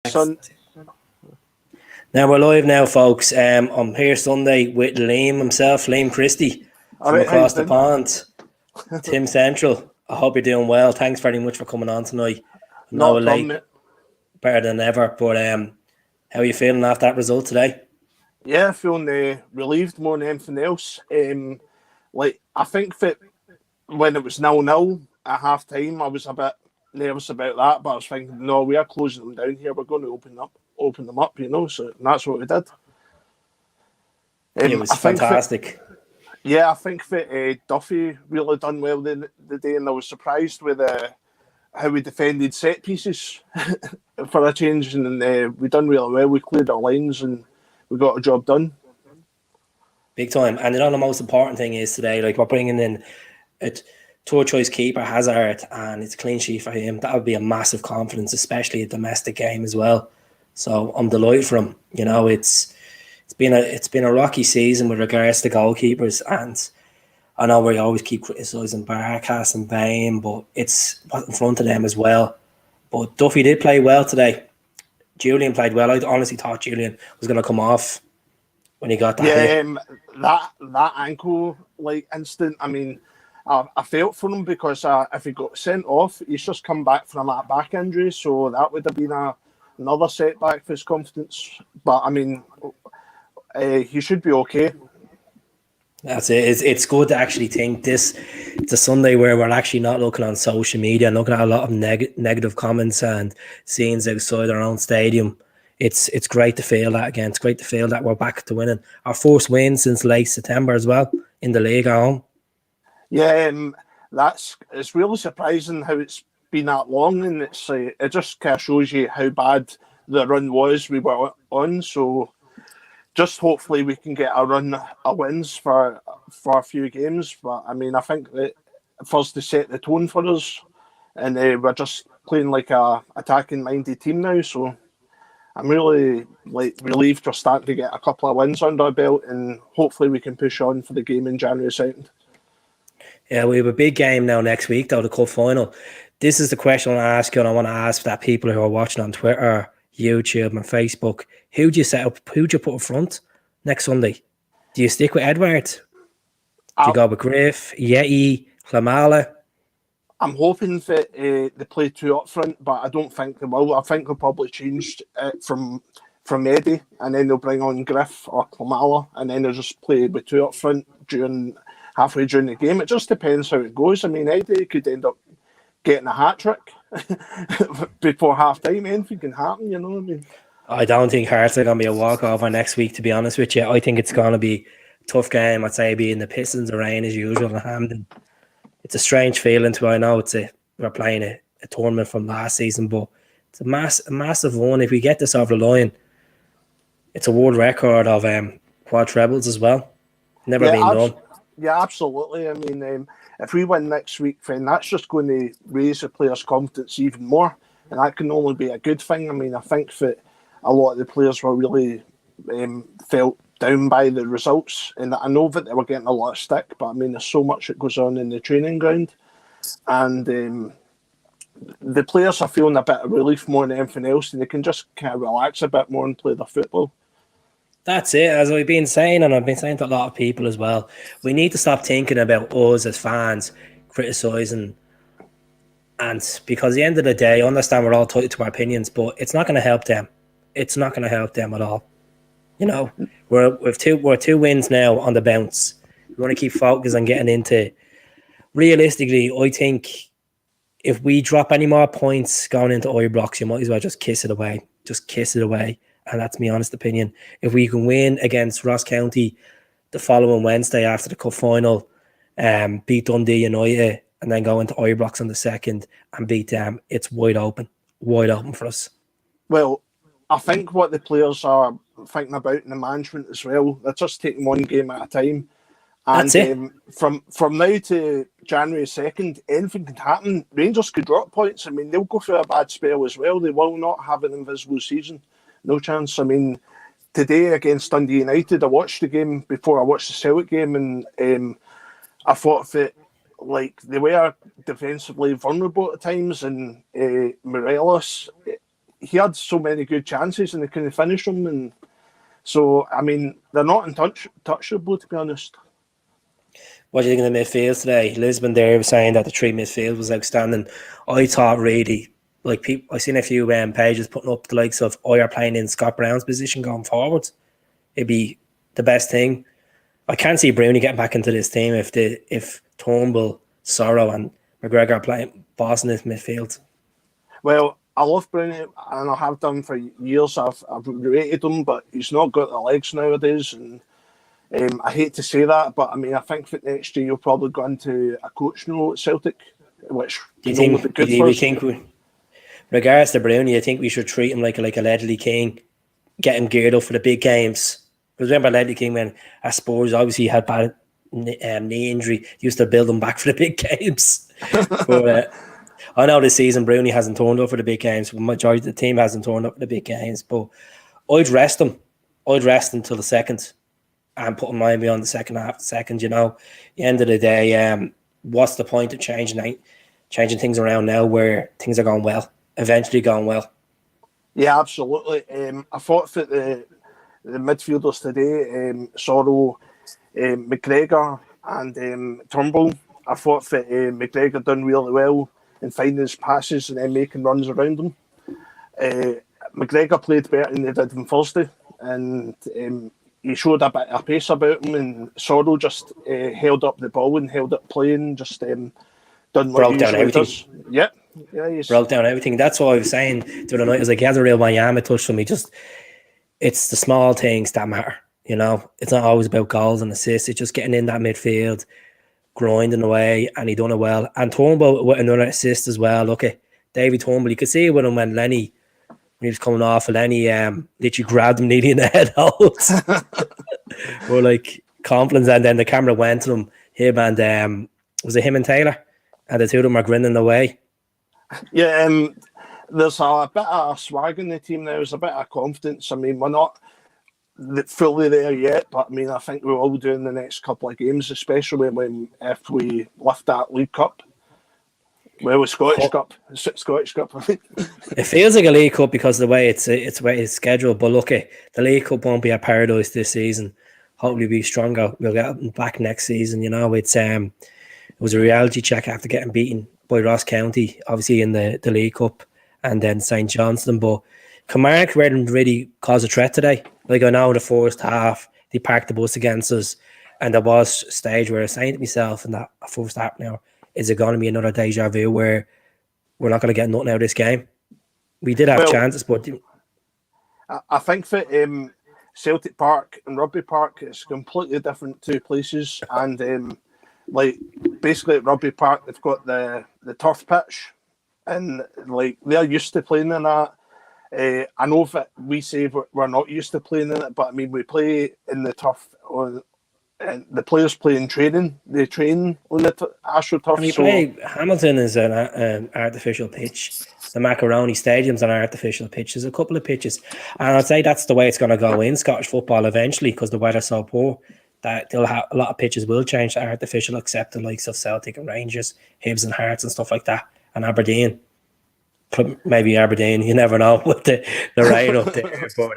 Son. Now we're live now, folks. I'm here Sunday with Liam himself, Liam Christie, from across the pond, Tim Central. I hope you're doing well. Thanks very much for coming on tonight. Not a problem, better than ever. But how are you feeling after that result today? Yeah, feeling relieved more than anything else. I think that when it was 0-0 at half time, I was a bit nervous about that, but I was thinking, no, we are closing them down here. We're going to open them up, So that's what we did. It was fantastic. I think that Duffy really done well the day, and I was surprised with how we defended set pieces for a change, and we done really well. We cleared our lines and we got a job done. Big time. And the most important thing is today, we're bringing in a third choice keeper, Ajer, and it's a clean sheet for him. That would be a massive confidence, especially a domestic game as well. So I'm delighted for him. It's been a rocky season with regards to goalkeepers, and I know we always keep criticising Barkas and Bain, but it's in front of them as well. But Duffy did play well today. Jullian played well. I honestly thought Jullian was going to come off when he got that hit. That ankle instant. I mean, I felt for him because if he got sent off, he's just come back from that back injury, so that would have been another setback for his confidence. But I mean, he should be okay. That's it. It's good to actually think it's a Sunday where we're actually not looking on social media and looking at a lot of negative comments and scenes outside our own stadium. It's great to feel that again. It's great to feel that we're back to winning. Our first win since late September as well in the league at home. Yeah, it's really surprising how it's been that long, and it just kind of shows you how bad the run was we were on. So just hopefully we can get a run of wins for a few games. But I mean, I think that first to set the tone for us, and we're just playing like a attacking minded team now. So I'm really relieved we're starting to get a couple of wins under our belt, and hopefully we can push on for the game in January 2nd. Yeah, we have a big game now next week, though, the cup final. This is the question I want to ask you, and I want to ask that people who are watching on Twitter, YouTube and Facebook, who do you set up? Who do you put up front next Sunday? Do you stick with Edward? Do you go with Griff, Yeti, Klamala? I'm hoping that they play two up front, but I don't think they will. I think they'll probably change it from Eddie, and then they'll bring on Griff or Klamala, and then they'll just play with two up front halfway during the game. It just depends how it goes. I mean, Eddie could end up getting a hat trick before half time. Anything can happen, you know what I mean? I don't think Hearts are going to be a walkover next week, to be honest with you. I think it's going to be a tough game. I'd say being the Pistons, the rain as usual in Hampden. It's a strange feeling to. I know we're playing a tournament from last season, but it's a massive one. If we get this over the line, it's a world record of quad trebles as well. Never been done. Yeah, absolutely. I mean, if we win next week, then that's just going to raise the players' confidence even more, and that can only be a good thing. I mean, I think that a lot of the players were really felt down by the results, and I know that they were getting a lot of stick, but I mean, there's so much that goes on in the training ground, and the players are feeling a bit of relief more than anything else, and they can just kind of relax a bit more and play their football. That's it. As I've been saying, and I've been saying to a lot of people as well, we need to stop thinking about us as fans criticising. And because at the end of the day, I understand we're all tied to our opinions, but it's not going to help them. It's not going to help them at all. We're two wins now on the bounce. We want to keep focused on getting into. Realistically, I think if we drop any more points going into Ibrox, you might as well just kiss it away. Just kiss it away. And that's my honest opinion. If we can win against Ross County the following Wednesday after the cup final, beat Dundee United, and then go into Ibrox on the 2nd and beat them, it's wide open for us. Well, I think what the players are thinking about in the management as well, they're just taking one game at a time. And that's it. From now to January 2nd, anything can happen. Rangers could drop points. I mean, they'll go through a bad spell as well. They will not have an invisible season. No chance. I mean, today against Dundee United, I watched the game before I watched the Celtic game, and I thought that they were defensively vulnerable at times, and Morelos he had so many good chances and they couldn't finish them. And so, I mean, they're not untouchable, to be honest. What do you think of the midfield today? Lisbon there was saying that the three midfield was outstanding. I thought really, like, people, I've seen a few pages putting up the likes of Ajer playing in Scott Brown's position going forward. It'd be the best thing. I can't see Brownie getting back into this team if Turnbull, Soro and McGregor are playing bossing this midfield. Well, I love Brownie and I have done for years. I've rated him, but he's not got the legs nowadays. And I hate to say that, but I mean, I think that next year you'll probably go into a coach role at Celtic, which Do you think, would be good for us. Regards to Brownie, I think we should treat him like a Ledley King, get him geared up for the big games. Because remember Ledley King, when at Spurs, obviously he had bad knee injury, used to build him back for the big games. But I know this season Brownie hasn't turned up for the big games. The majority of the team hasn't turned up for the big games. But I'd rest him. I'd rest until the second and put him maybe on the second half, you know. At the end of the day, what's the point of changing things around now where things are going well, eventually going well? Yeah, absolutely. I thought that the midfielders today, Soro, McGregor and Turnbull, I thought that McGregor done really well in finding his passes and then making runs around them. McGregor played better than he did on Thursday, and he showed a bit of pace about him, and Soro just held up the ball and held up playing, just done what broke he down usually everything. does. Yeah, broke down everything. That's what I was saying the other night. I was like, he has a real Miami touch for me. It's the small things that matter, you know. It's not always about goals and assists. It's just getting in that midfield, grinding away, and he done it well. And Turnbull with another assist as well. Look at David Turnbull. You could see it with him when he was coming off, and Lenny literally grabbed him nearly in the head holds. We're like confidence, and then the camera went to him and was it him and Taylor? And the two of them are grinning away. Yeah, there's a bit of swag in the team now. There's a bit of confidence. I mean, we're not fully there yet, but I mean, I think we will do in the next couple of games, especially if we lift that League Cup. Well, Scottish Cup. I think. It feels like a League Cup because of the way it's scheduled. But look, the League Cup won't be a paradise this season. Hopefully, we'll be stronger. We'll get back next season. You know, it was a reality check after getting beaten by Ross County, obviously in the League Cup, and then St Johnstone. But Kilmarnock didn't really cause a threat today. Like, I know in the first half they parked the bus against us, and there was a stage where I was saying to myself in that first half now, is it going to be another deja vu where we're not going to get nothing out of this game? We did have chances, but I think that Celtic Park and Rugby Park is completely different two places, and like basically at Rugby Park they've got the turf pitch, and like they're used to playing in that. I know that we say we're not used to playing in it, but I mean we play in the turf on. And the players play in training. They train on the AstroTurf. I mean, Hamilton is an artificial pitch. The Macaroni Stadium's an artificial pitch. There's a couple of pitches. And I'd say that's the way it's going to go in Scottish football eventually, because the weather's so poor that they'll have a lot of pitches will change to artificial, except the likes of Celtic and Rangers, Hibs and Hearts and stuff like that, and Aberdeen. Maybe Aberdeen, you never know with the rain up there. But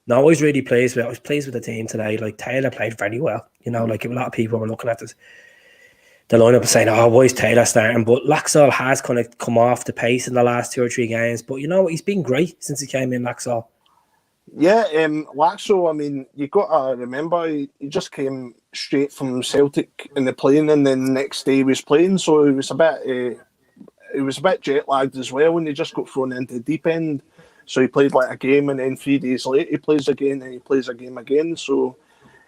no, I was really pleased with it. I was pleased with the team today. Like, Taylor played very well. You know, like a lot of people were looking at the lineup and saying, oh, why is Taylor starting? But Laxult has kind of come off the pace in the last 2 or 3 games. But, you know, he's been great since he came in, Laxult. Yeah, Laxult, I mean, you got to remember, he just came straight from Celtic in the plane, and then the next day he was playing. So he was a bit jet lagged as well when he just got thrown into the deep end. So he played like a game, and then 3 days later he plays again, and he plays a game again. So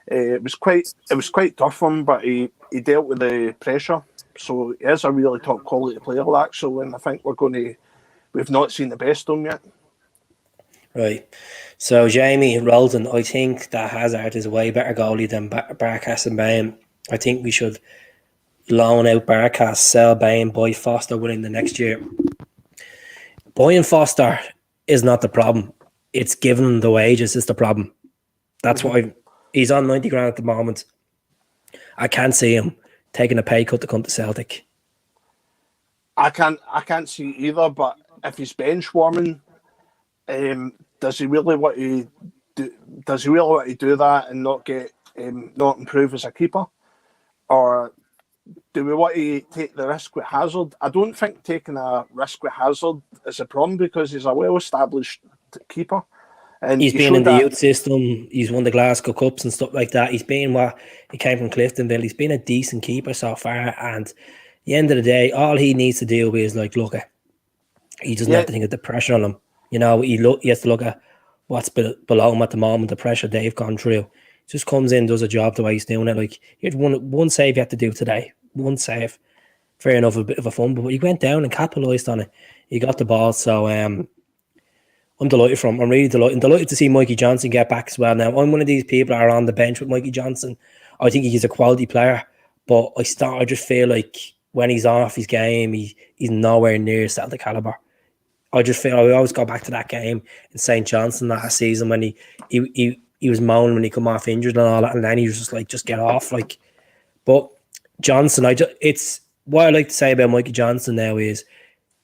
it was quite tough for him, but he dealt with the pressure. So he is a really top quality player, Laxalt, and I think we've not seen the best of him yet. Right. So Jamie Rolton, I think that Hazard is a way better goalie than Barkas and Bain. I think we should loan out Barkas, sell Bain, buy Foster within the next year. Buying Foster is not the problem. It's giving him the wages is the problem. That's why he's on 90 grand at the moment. I can't see him taking a pay cut to come to Celtic. I can't see either, but if he's bench warming, does he really want to do? Does he really want to do that and not get not improve as a keeper, or do we want to take the risk with Hazard? I don't think taking a risk with Hazard is a problem because he's a well-established keeper. And he's been in the youth system. He's won the Glasgow Cups and stuff like that. He came from Cliftonville. He's been a decent keeper so far. And at the end of the day, all he needs to do is look at. He doesn't have to think of the pressure on him. He has to look at what's below him at the moment, the pressure they've gone through. Just comes in, does a job the way he's doing it. Like, here's one save you had to do today. One save. Fair enough, a bit of a fumble, but he went down and capitalised on it. He got the ball, so I'm delighted for him. I'm really delighted. I'm delighted to see Mikey Johnson get back as well. Now, I'm one of these people that are on the bench with Mikey Johnson. I think he's a quality player, but I just feel like when he's off his game, he's nowhere near Celtic calibre. I just feel I always go back to that game in St. Johnson last season when he was moaning when he come off injured and all that, and then he was just like, just get off. Like, but Johnson, it's what I like to say about Mikey Johnson now is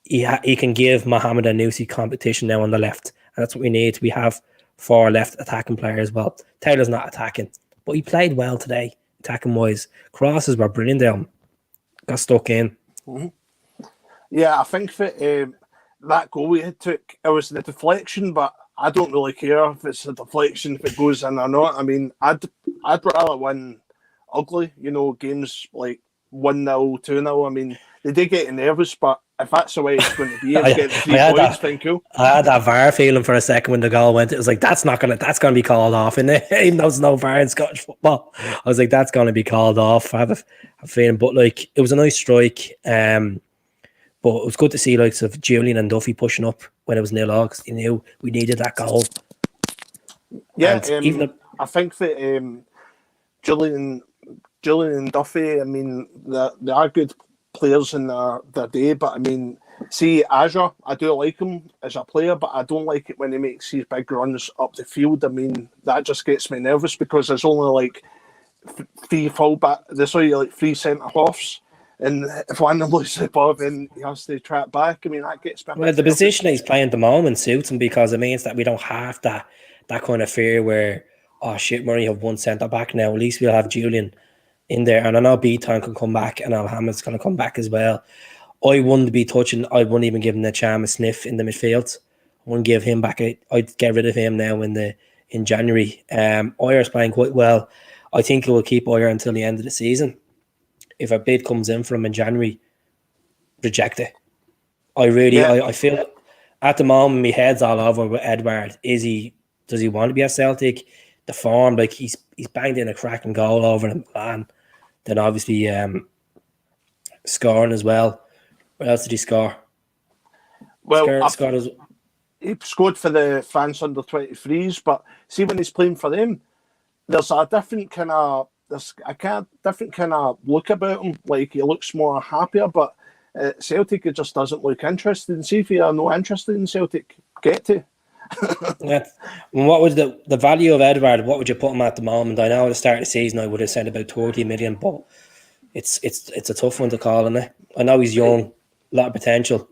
he can give Mohamed Anusi competition now on the left, and that's what we need. We have 4 left attacking players. Well, Taylor's not attacking, but he played well today, attacking wise. Crosses were brilliant down. Got stuck in. Mm-hmm. Yeah, I think that goal we had took, it was the deflection, but I don't really care if it's a deflection, if it goes in or not. I mean, I'd rather win ugly, games like 1-0, 2-0. I mean, they did get nervous, but if that's the way it's going to be, it's getting 3 points, then cool. I had that VAR feeling for a second when the goal went. It was like, that's going to be called off, isn't it? Even though there's no VAR in Scottish football. I was like, that's going to be called off. I have a feeling, but like, it was a nice strike. But it was good to see likes of Jullian and Duffy pushing up when it was 0-0 because he knew we needed that goal. Yeah, I think that Jullian and Duffy, I mean, they are good players in their day, but I mean, see, Ajer, I do like him as a player, but I don't like it when he makes these big runs up the field. I mean, that just gets me nervous because there's only like 3 fullback, there's only like 3 centre halves. And if one of them loses the ball, then he has to track back. I mean, that gets me. Well, the position he's playing at the moment suits him because it means that we don't have that kind of fear where, oh shit, we only have 1 centre back now. At least we'll have Jullian in there. And I know B-Town can come back and Alhamed's going to come back as well. I wouldn't even give him the charm a sniff in the midfield. I wouldn't give him back. I'd get rid of him now in January. Ajer's playing quite well. I think he will keep Ajer until the end of the season. If a bid comes in for him in January, reject it. I feel at the moment my head's all over with Edouard. Does he want to be at Celtic? The form, like he's banged in a cracking goal over in Milan. Then obviously scoring as well. What else did he score? Well, he scored for the France under-23s, but see when he's playing for them, there's a different kind of look about him. Like he looks more happier, but Celtic, it just doesn't look interested. And see if you are not interested in Celtic, get to. Yeah. And what was the value of Edouard? What would you put him at the moment? I know at the start of the season I would have said about 30 million, but it's a tough one to call, isn't it? I know he's young, a lot of potential.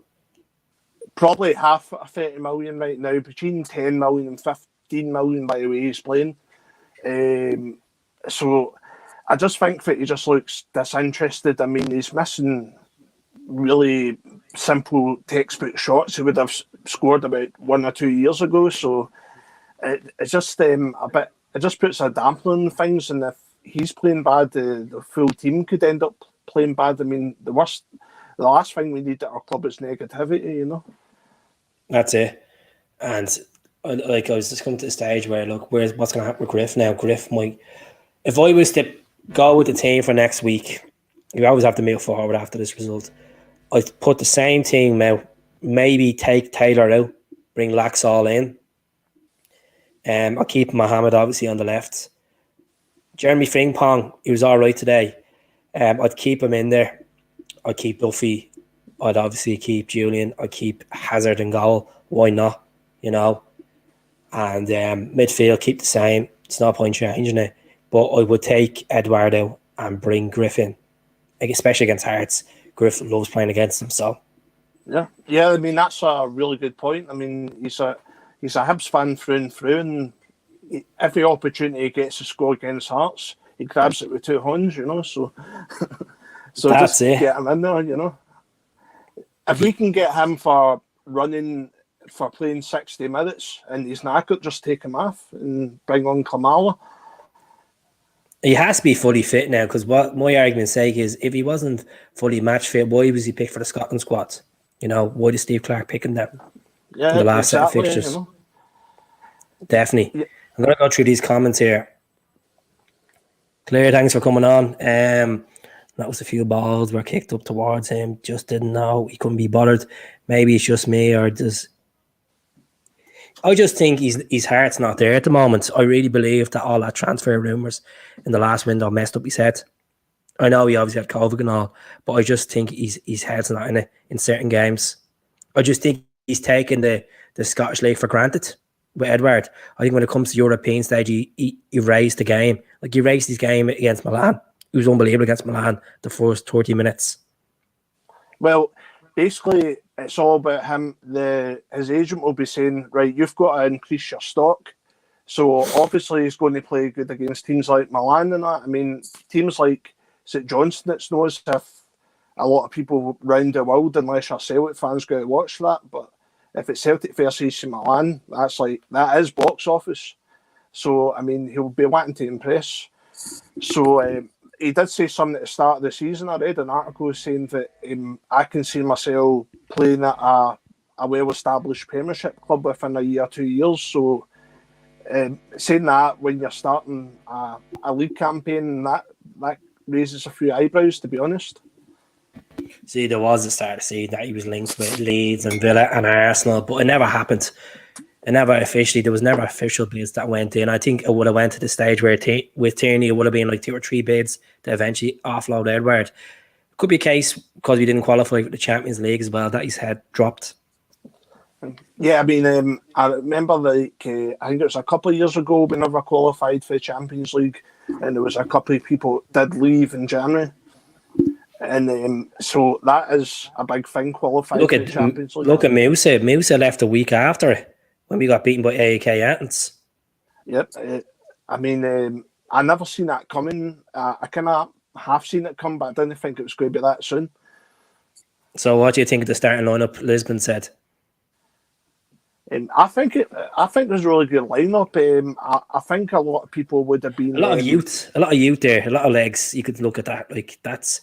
Probably half a 30 million right now, between 10 million and 15 million by the way he's playing. So I just think that he just looks disinterested. I mean, he's missing really simple textbook shots he would have scored about 1 or 2 years ago. So it's just a bit. It just puts a damper on things. And if he's playing bad, the full team could end up playing bad. I mean, the last thing we need at our club is negativity. That's it. And I was just coming to the stage where look, what's going to happen with Griff now? Griff might. If I was to go with the team for next week, you always have to move forward after this result. I'd put the same team out, maybe take Taylor out, bring Laxult in. I'll keep Mohamed obviously on the left. Jeremy Frimpong, he was all right today. I'd keep him in there. I'd keep Duffy. I'd obviously keep Jullian. I'd keep Ajer in goal. Why not? And midfield, keep the same. It's no point changing it. But I would take Edouard out and bring Griff in, especially against Hearts. Griff loves playing against them, so Yeah. I mean, that's a really good point. I mean, he's a Hibs fan through and through, and every opportunity he gets to score against Hearts, he grabs it with two hands. So That's just it. get him in there. If we can get him for playing 60 minutes and he's knackered, just take him off and bring on Kamala. He has to be fully fit now, because what my argument's sake is, if he wasn't fully match fit, why was he picked for the Scotland squad? Why did Steve Clark pick him there in the last set of fixtures? Definitely. Yeah. I'm going to go through these comments here. Claire, thanks for coming on. That was a few balls were kicked up towards him. Just didn't know. He couldn't be bothered. Maybe it's just me, or does... I just think his heart's not there at the moment. I really believe that all that transfer rumours in the last window messed up his head. I know he obviously had COVID and all, but I just think his head's not in it in certain games. I just think he's taken the Scottish League for granted with Edward. I think when it comes to European stage, he raised the game. Like, he raised his game against Milan. He was unbelievable against Milan the first 30 minutes. Well, basically, it's all about him. His agent will be saying, right, you've got to increase your stock. So obviously he's going to play good against teams like Milan and that. I mean, teams like St Johnstone, it's not as if a lot of people round the world, unless you're Celtic fans, go to watch that. But if it's Celtic versus Milan, that is box office. So, I mean, he'll be wanting to impress. So, he did say something at the start of the season. I read an article saying that I can see myself playing at a well-established Premiership club within a year or 2 years. So, saying that when you're starting a league campaign, that raises a few eyebrows, to be honest. See, there was a start of the season that he was linked with Leeds and Villa and Arsenal, but it never happened. There was never official bids that went in. I think it would have went to the stage where with Tierney, it would have been like 2 or 3 bids to eventually offload Edward. Could be a case, because we didn't qualify for the Champions League as well, that his head dropped. Yeah, I mean, I remember I think it was a couple of years ago we never qualified for the Champions League, and there was a couple of people did leave in January. And so that is a big thing, qualifying for the Champions League. Look at Musa. Musa left a week after when we got beaten by AEK Athens. Yep. I mean, I never seen that coming. I kind of half seen it come, but I didn't think it was going to be that soon. So what do you think of the starting lineup Lisbon said? I think there's a really good lineup. I think a lot of people would have been... A lot of youth there, a lot of legs. You could look at that.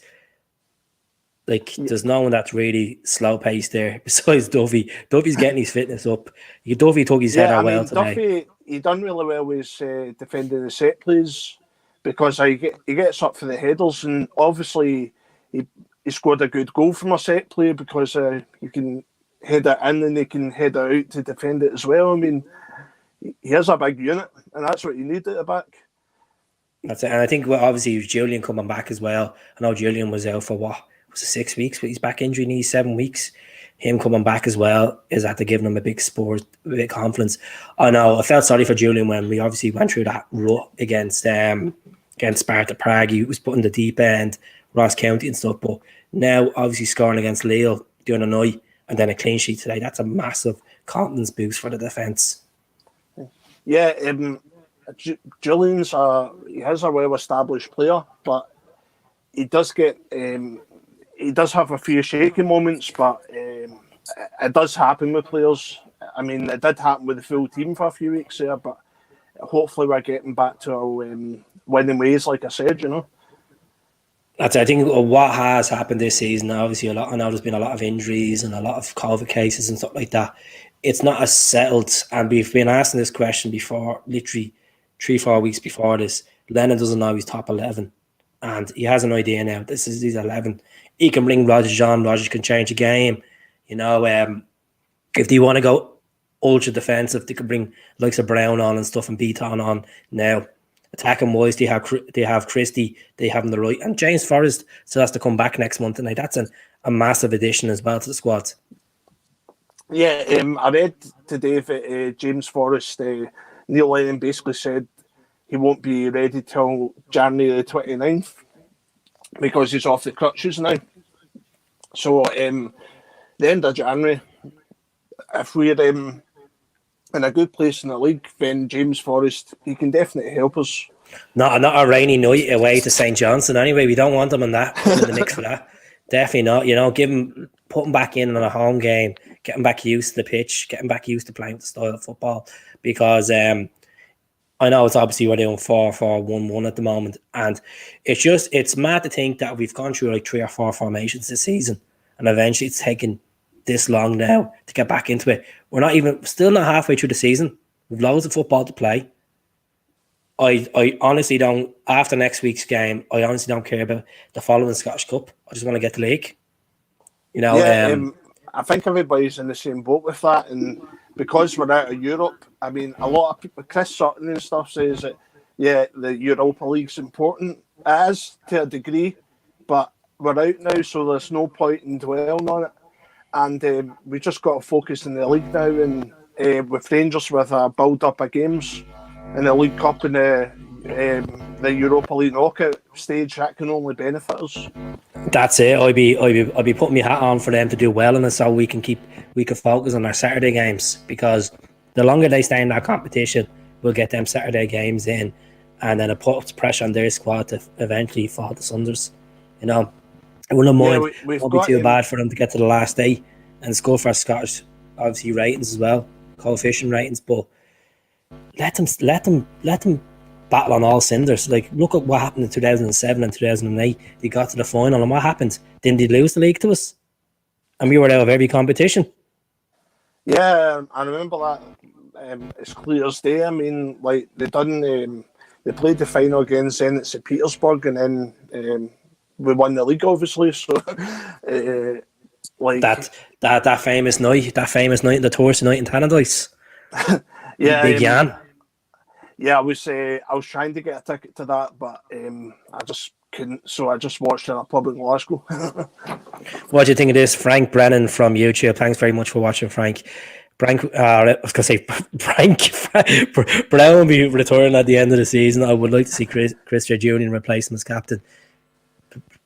There's no one that's really slow paced there besides Duffy. Duffy's getting his fitness up. Duffy took his head out well today. Duffy, he done really well with defending the set plays, because he gets up for the headers, and obviously he scored a good goal from a set play, because you can head it in and they can head it out to defend it as well. I mean, he has a big unit, and that's what you need at the back. That's it. And I think obviously Jullian coming back as well. I know Jullian was out for what? Was it 6 weeks? But he's back injury needs 7 weeks. Him coming back as well is after giving him a big sport, a bit of confidence. I know I felt sorry for Jullian when we obviously went through that rut against Sparta Prague. He was put in the deep end, Ross County and stuff. But now obviously scoring against Lille the other night and then a clean sheet today, that's a massive confidence boost for the defence. Yeah, Julian's he has a well-established player, but he does get he does have a few shaky moments, but it does happen with players. I mean, it did happen with the full team for a few weeks there, but hopefully we're getting back to our winning ways, like I said, That's, I think what has happened this season, obviously I know there's been a lot of injuries and a lot of COVID cases and stuff like that. It's not as settled, and we've been asking this question before, literally 3-4 weeks before this. Lennon doesn't know his top 11, and he has an idea now. This is his 11. He can bring Rogers on. Rogers can change the game. If they want to go ultra defensive, they can bring likes of Brown on and stuff and Beaton on now. Attacking wise, they have Christie, they have him the right, and James Forrest still has to come back next month, and that's a massive addition as well to the squad. Yeah, I read today that James Forrest, Neil Lennon basically said he won't be ready till January the 29th because he's off the crutches now. So the end of January, if we're in a good place in the league, then James Forrest, he can definitely help us. Not a rainy night away to St. Johnstone. Anyway, we don't want him in the mix for that. Definitely not. Put him back in on a home game, get him back used to the pitch, get him back used to playing the style of football. Because I know it's obviously we're doing 4-4-1-1 at the moment, and it's mad to think that we've gone through like 3 or 4 formations this season, and eventually it's taken this long now to get back into it. We're still not halfway through the season. We've loads of football to play. I honestly don't, after next week's game, I honestly don't care about the following Scottish Cup. I just want to get the league. I think everybody's in the same boat with that, and because we're out of Europe, I mean, a lot of people, Chris Sutton and stuff says that, the Europa League's important. It is to a degree, but we're out now, so there's no point in dwelling on it. And we just got to focus in the league now, and with Rangers with a build-up of games in the League Cup and the Europa League knockout stage, that can only benefit us. That's it. I'd be putting my hat on for them to do well in it, so we can focus on our Saturday games, because the longer they stay in that competition, we'll get them Saturday games in, and then it puts pressure on their squad to eventually fall to Sunders. I wouldn't mind. It won't be too bad for them to get to the last day and score for Scottish, obviously, ratings as well, coefficient ratings, but let them battle on all cinders. Like, look at what happened in 2007 and 2008. They got to the final, and what happened? Didn't they lose the league to us? And we were out of every competition. Yeah, I remember that. It's clear as day. I mean, like, they played the final against Zenit St. Petersburg, and then we won the league, obviously. So, that famous night in the Torsi night in Tannadice. Yeah, Big Jan. Yeah, I was trying to get a ticket to that, but I just couldn't. So I just watched it in a pub in Glasgow. What do you think of this? Frank Brennan from YouTube. Thanks very much for watching, Frank. I was going to say Frank Brown will be returning at the end of the season. I would like to see Christopher Julien replace him as captain.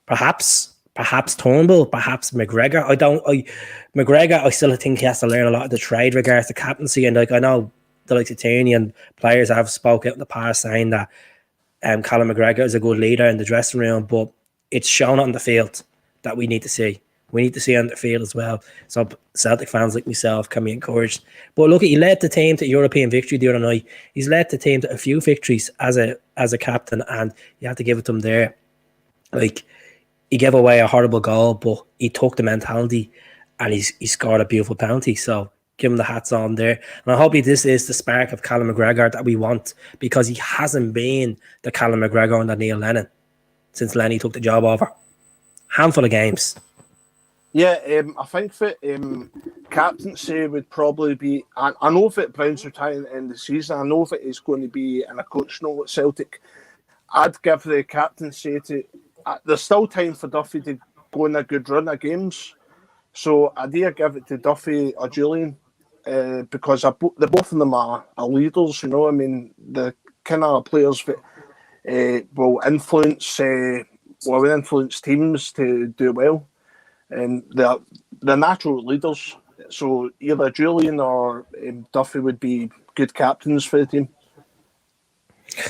Perhaps Turnbull, perhaps McGregor. McGregor, I still think he has to learn a lot of the trade regards to captaincy, and I know the likes of Tierney and players have spoke out in the past saying that Callum McGregor is a good leader in the dressing room, but it's shown on the field that we need to see. We need to see on the field as well. So Celtic fans like myself can be encouraged. But look, he led the team to European victory the other night. He's led the team to a few victories as a captain, and you have to give it to him there. Like, he gave away a horrible goal, but he took the mentality and he scored a beautiful penalty. So give him the hats on there. And I hope this is the spark of Callum McGregor that we want, because he hasn't been the Callum McGregor under Neil Lennon since Lenny took the job over. Handful of games. Yeah, I think that captaincy would probably be... I know that Brown's retiring at the end of the season. I know that he's going to be in a coach role at Celtic. I'd give the captaincy to... There's still time for Duffy to go on a good run of games. So I'd either give it to Duffy or Jullian, because the both of them are leaders, I mean, the kind of players that will influence teams to do well. And they're natural leaders. So either Jullian or Duffy would be good captains for the team.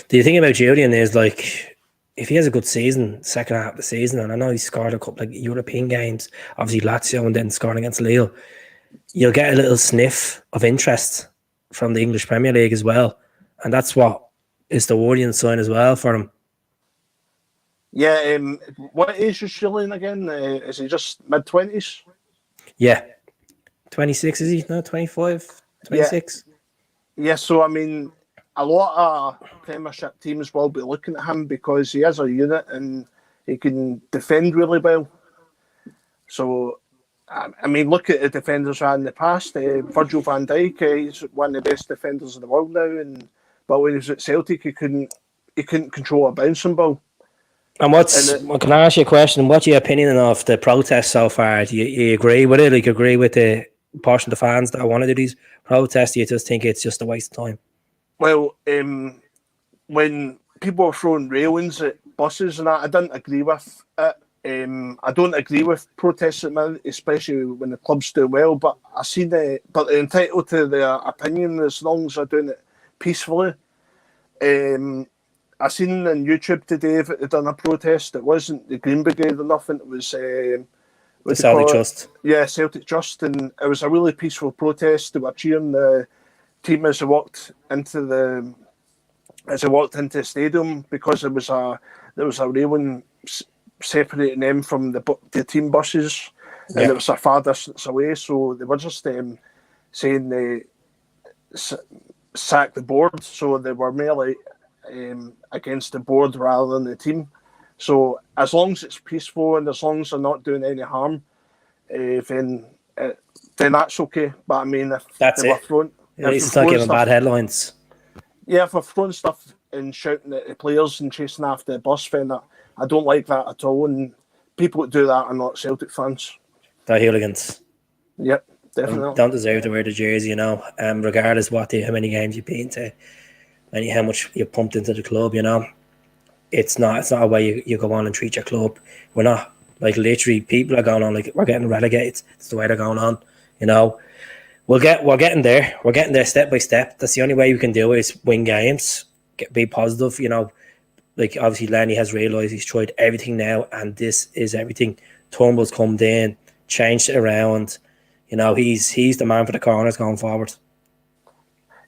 The thing about Jullian is, like, if he has a good season, second half of the season, and I know he scored a couple of European games, obviously Lazio and then scoring against Lille, you'll get a little sniff of interest from the English Premier League as well. And that's what is the warning sign as well for him. Yeah, what age is Jullian again? Is he just mid-20s? Yeah. 26, is he? No, 25, 26? Yeah, so I mean, a lot of Premiership teams will be looking at him because he is a unit and he can defend really well. So, I mean, look at the defenders in the past. Virgil van Dijk, he's one of the best defenders in the world now. But when he was at Celtic, he couldn't control a bouncing ball. And can I ask you a question? What's your opinion of the protest so far? Do you agree with it? Like, agree with the portion of the fans that want to do these protests? Do you just think it's just a waste of time? Well, when people were throwing railings at buses and that, I didn't agree with it. I don't agree with protests at the minute, especially when the clubs do well. But I see but they're entitled to their opinion as long as they're doing it peacefully. I seen on YouTube today that they'd done a protest. It wasn't the Green Brigade or nothing. It was the Celtic Trust. Yeah, Celtic Trust, and it was a really peaceful protest. They were cheering the team as they walked into the stadium because there was a railing separating them from the team buses, and it was a far distance away. So they were just saying they sack the board. So they were merely against the board rather than the team. So as long as it's peaceful and as long as they're not doing any harm, then that's okay. But I mean, if that's they were throwing, at least it's not giving bad headlines. Yeah, if we're throwing stuff and shouting at the players and chasing after the bus, then I don't like that at all. And people that do that are not Celtic fans. They're hooligans. Yep, definitely. Don't deserve to wear the jersey, regardless how many games you've been to and how much you pumped into the club, It's not a way you go on and treat your club. We're not, like, literally, people are going on like we're getting relegated. It's the way they're going on, We're getting there. We're getting there step by step. That's the only way we can do it is win games, be positive, Like, obviously, Lenny has realised he's tried everything now, and this is everything. Turnbull's come in, changed it around. He's the man for the corners going forward.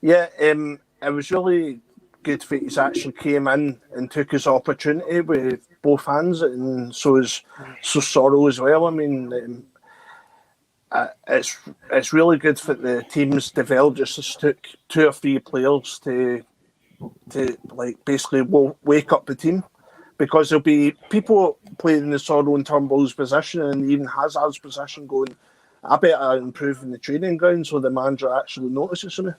Yeah, it was really good that he's actually came in and took his opportunity with both hands, and so Soro as well. I mean, it's really good that the team's developed. Just took 2 or 3 players to like basically wake up the team, because there'll be people playing in the Soro and Turnbull's position and even Hazard's position going, I better improve in the training ground so the manager actually notices me.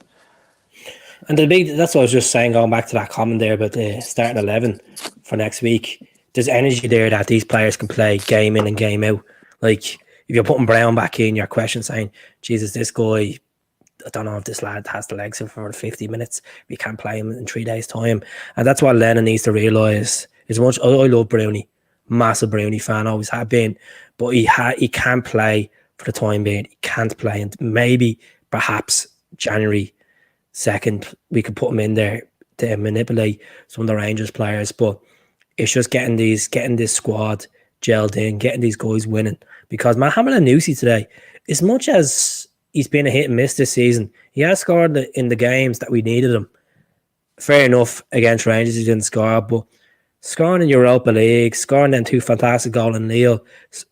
And that's what I was just saying, going back to that comment there about the starting 11 for next week. There's energy there that these players can play game in and game out. Like, if you're putting Brown back in, your question saying, Jesus, this guy, I don't know if this lad has the legs for 50 minutes. We can't play him in 3 days' time. And that's what Lennon needs to realise. As much, I love Brownie, massive Brownie fan, always have been, but he can't play for the time being. He can't play, and maybe, perhaps, January 2nd, we could put him in there to manipulate some of the Rangers players. But it's just getting this squad gelled in, getting these guys winning. Because Mohamed Anusi today, as much as he's been a hit and miss this season, he has scored in the games that we needed him. Fair enough, against Rangers he didn't score, but scoring in Europa League, scoring them 2 fantastic goals in Lille,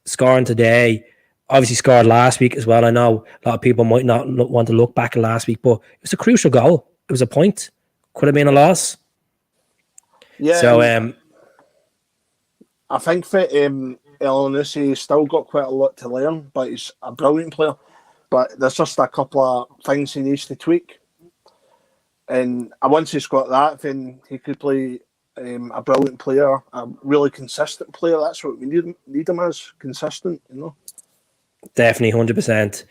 scoring today, obviously scored last week as well. I know a lot of people might not want to look back at last week, but it was a crucial goal. It was a point. Could have been a loss. Yeah. So I think that Elyounoussi still got quite a lot to learn, but he's a brilliant player. But there's just a couple of things he needs to tweak. And once he's got that, then he could play a brilliant player, a really consistent player. That's what we need him as, consistent, Definitely, 100%.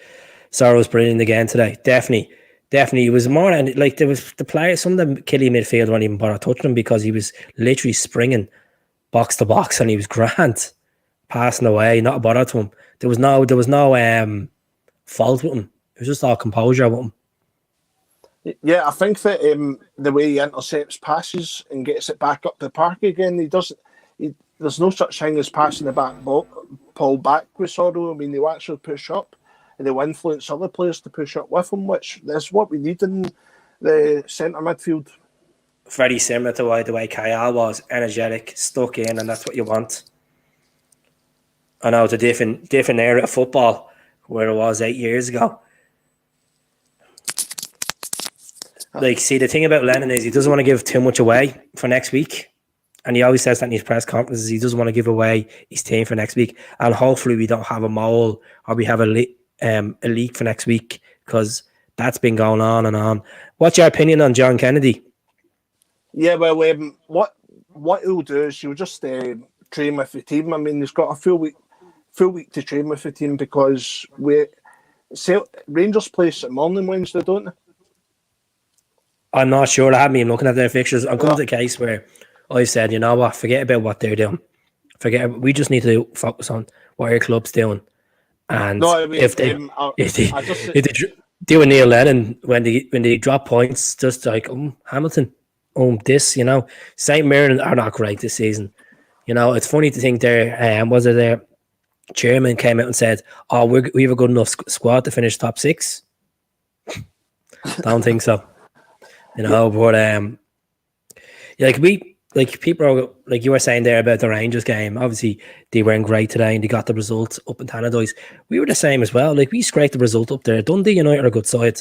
Soro's brilliant again today. Definitely. It was more, and like, there was the players, some of the Killie midfield weren't even bother touching him because he was literally springing box to box and he was grand, passing away, not a bother to him. There was no fault with him. It was just all composure with him. Yeah, I think that the way he intercepts passes and gets it back up the park again, there's no such thing as passing the ball back with Soro. I mean, they'll actually push up and they'll influence other players to push up with him, which is what we need in the centre midfield. Very similar to the way Kyle was, energetic, stuck in, and that's what you want. I know it's a different era of football where it was 8 years ago. Like, see, the thing about Lennon is he doesn't want to give too much away for next week. And he always says that in his press conferences. He doesn't want to give away his team for next week. And hopefully we don't have a mole or we have a leak for next week, because that's been going on and on. What's your opinion on John Kennedy? Yeah, well, what he'll do is he'll just train with the team. I mean, he's got a full week to train with the team, because Rangers play St Mirren Wednesday, don't they? I'm not sure. I haven't been looking at their fixtures. I'm coming to the case where I've said, you know what, forget about what they're doing. Forget. We just need to focus on what our club's doing. And No, I mean, if they I just do a Neil Lennon when they drop points, just like Hamilton, this, St. Mirren are not great this season. It's funny to think their chairman came out and said, "Oh, we have a good enough squad to finish top 6." Don't think so. But people are, like you were saying there about the Rangers game. Obviously, they weren't great today, and they got the result up in Tannadice. We were the same as well. Like, we scraped the result up there. Dundee United are a good side.